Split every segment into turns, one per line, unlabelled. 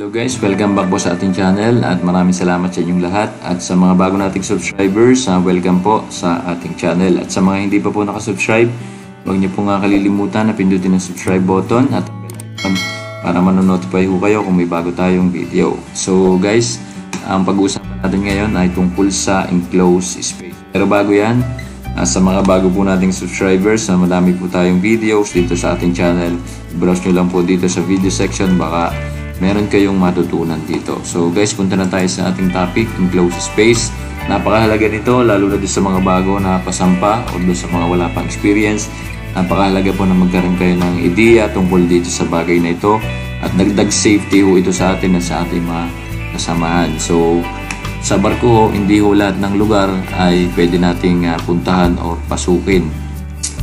Hello guys, welcome back po sa ating channel at maraming salamat sa inyong lahat. At sa mga bago nating subscribers, welcome po sa ating channel. At sa mga hindi pa po nakasubscribe, huwag niyo po nga kalilimutan na pindutin ang subscribe button at bell icon para manonotify ho kayo kung may bago tayong video. So guys, ang pag-uusapan natin ngayon ay tungkol sa enclosed space. Pero bago yan, sa mga bago po nating subscribers, madami po tayong videos dito sa ating channel. Browse nyo lang po dito sa video section, baka meron kayong matutunan dito. So guys, punta na tayo sa ating topic, enclosed space. Napakahalaga nito, lalo na sa mga bago na pasampa o sa mga wala pang experience. Napakahalaga po na magkaroon kayo ng ideya tungkol dito sa bagay na ito. At dagdag safety ho ito sa atin at sa ating mga kasamahan. So sa barko ho, hindi ho lahat ng lugar ay pwede nating puntahan o pasukin.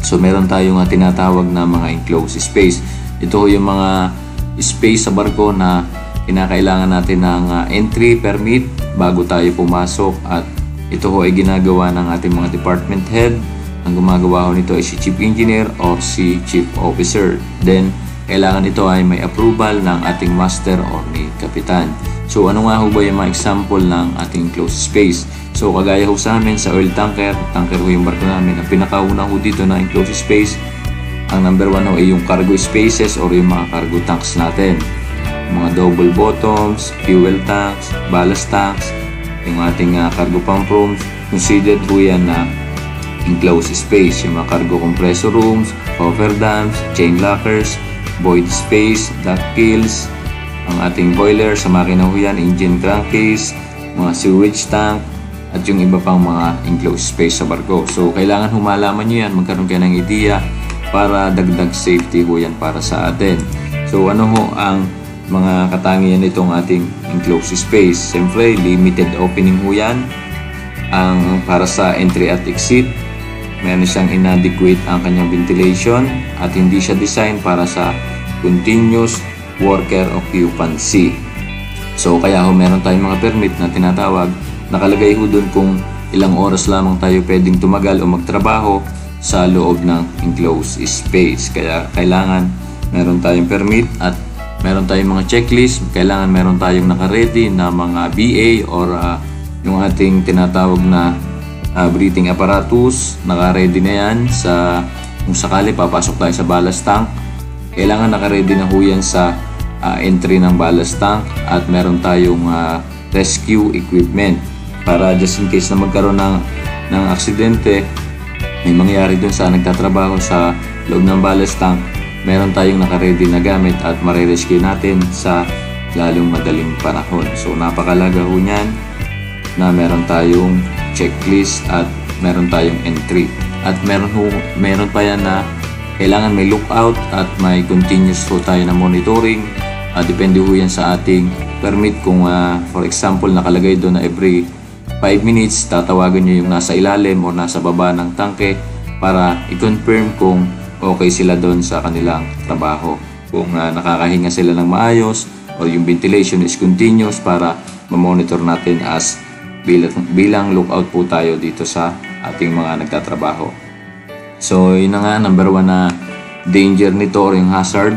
So meron tayong tinatawag na mga enclosed space. Ito ho yung mga space sa barko na kinakailangan natin ng entry permit bago tayo pumasok, at ito ho ay ginagawa ng ating mga department head. Ang gumagawa ho nito ay si Chief Engineer or si Chief Officer. Then kailangan ito ay may approval ng ating master or ni Kapitan. So ano nga ho ba yung mga example ng ating enclosed space? So kagaya ho sa amin sa oil tanker ho yung barko namin. Ang pinakauna ho dito na enclosed space, ang number 1 ho ay yung cargo spaces or yung mga cargo tanks natin. Mga double bottoms, fuel tanks, ballast tanks, yung ating cargo pump rooms, considered ho yan na enclosed space. Yung mga cargo compressor rooms, cofferdams, chain lockers, void space, duct kills, ang ating boiler sa makina ho yan, engine crankcase, mga sewage tank, at yung iba pang mga enclosed space sa barko. So kailangan humalaman nyo yan, magkaroon kayo ng ideya para dagdag safety ho yan para sa atin. So ano ho ang mga katangian nitong ating enclosed space? Siyempre, limited opening ho yan. Ang para sa entry at exit, meron siyang inadequate ang kanyang ventilation at hindi siya design para sa continuous worker occupancy. So kaya ho meron tayong mga permit na tinatawag, nakalagay ho dun kung ilang oras lamang tayo pwedeng tumagal o magtrabaho sa loob ng enclosed space. Kaya kailangan meron tayong permit at meron tayong mga checklist. Kailangan meron tayong naka-ready na mga BA or yung ating tinatawag na breathing apparatus. Naka-ready na yan sa kung sakali papasok tayo sa ballast tank. Kailangan naka-ready na ho yan sa entry ng ballast tank, at meron tayong rescue equipment para just in case na magkaroon ng aksidente, may mangyari dun sa nagtatrabaho sa loob ng ballast tank, meron tayong naka-ready na gamit at marirescue natin sa lalong madaling panahon. So napakalaga ho niyan na meron tayong checklist at meron tayong entry. At meron pa yan na kailangan may lookout at may continuous ho tayo na monitoring. Depende ho yan sa ating permit. Kung for example nakalagay doon na every 5 minutes tatawagan nyo yung nasa ilalim o nasa baba ng tangke para i-confirm kung okay sila doon sa kanilang trabaho. Kung nakakahinga sila ng maayos o yung ventilation is continuous, para ma-monitor natin as bilang lookout po tayo dito sa ating mga nagtatrabaho. So yun na nga, number 1 na danger nito or yung hazard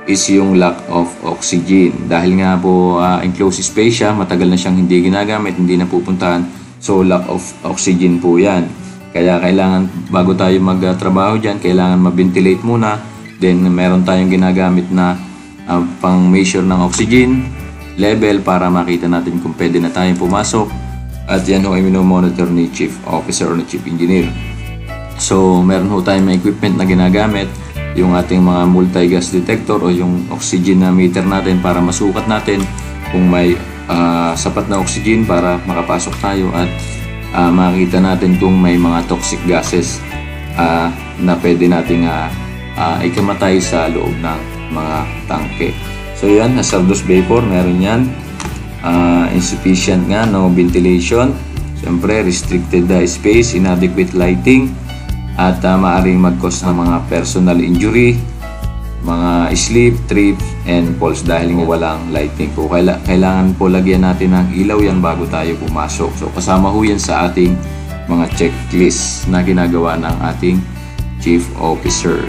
is yung lack of oxygen. Dahil nga po enclosed space siya, matagal na siyang hindi ginagamit, hindi na pupuntahan. So lack of oxygen po yan. Kaya kailangan bago tayo magtrabaho dyan, kailangan ma-ventilate muna. Then meron tayong ginagamit na pang measure ng oxygen level para makita natin kung pwede na tayong pumasok. At yan ho ay minomonitor ni Chief Officer o ni Chief Engineer. So meron ho tayong mga equipment na ginagamit, yung ating mga multi-gas detector o yung oxygen na meter natin para masukat natin kung may sapat na oxygen para makapasok tayo, at makita natin kung may mga toxic gases na pwede nating ikamatay sa loob ng mga tangke. So yan, hazardous vapor, meron yan. Insufficient nga, no ventilation. Siyempre, restricted space, inadequate lighting, at maaaring mag-cause ng mga personal injury, mga sleep, trip, and falls dahil walang lighting po. Kailangan po lagyan natin ng ilaw yan bago tayo pumasok. So kasama ho yan sa ating mga checklist na ginagawa ng ating Chief Officer.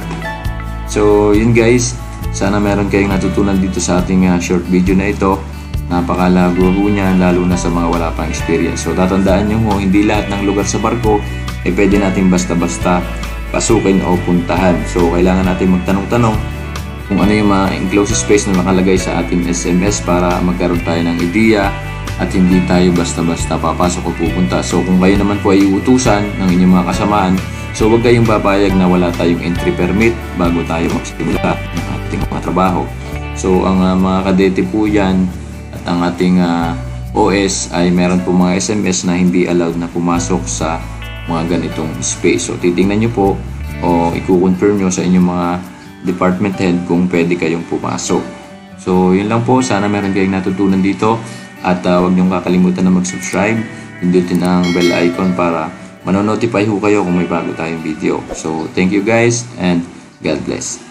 So yun guys, Sana meron kayong natutunan dito sa ating short video na ito. Napakalago ho niyan, lalo na sa mga wala pang experience. So tatandaan nyo ho, hindi lahat ng lugar sa barko pwede natin basta-basta pasukin o puntahan. So kailangan natin magtanong-tanong kung ano yung mga enclosed space na nakalagay sa ating SMS para magkaroon tayo ng ideya at hindi tayo basta-basta papasok o pupunta. So kung kayo naman po ay utusan ng inyong mga kasamaan, so huwag kayong papayag na wala tayong entry permit bago tayo magsimula ng ating mga trabaho. So ang mga kadete po yan at ang ating OS ay meron po mga SMS na hindi allowed na pumasok sa mga ganitong space. So titingnan nyo po o i-confirm nyo sa inyong mga department head kung pwede kayong pumasok. So yun lang po, sana meron kayong natutunan dito at huwag nyo kakalimutan na mag-subscribe, pindutin ang bell icon para manonotify ho kayo kung may bago tayong video. So thank you guys and God bless.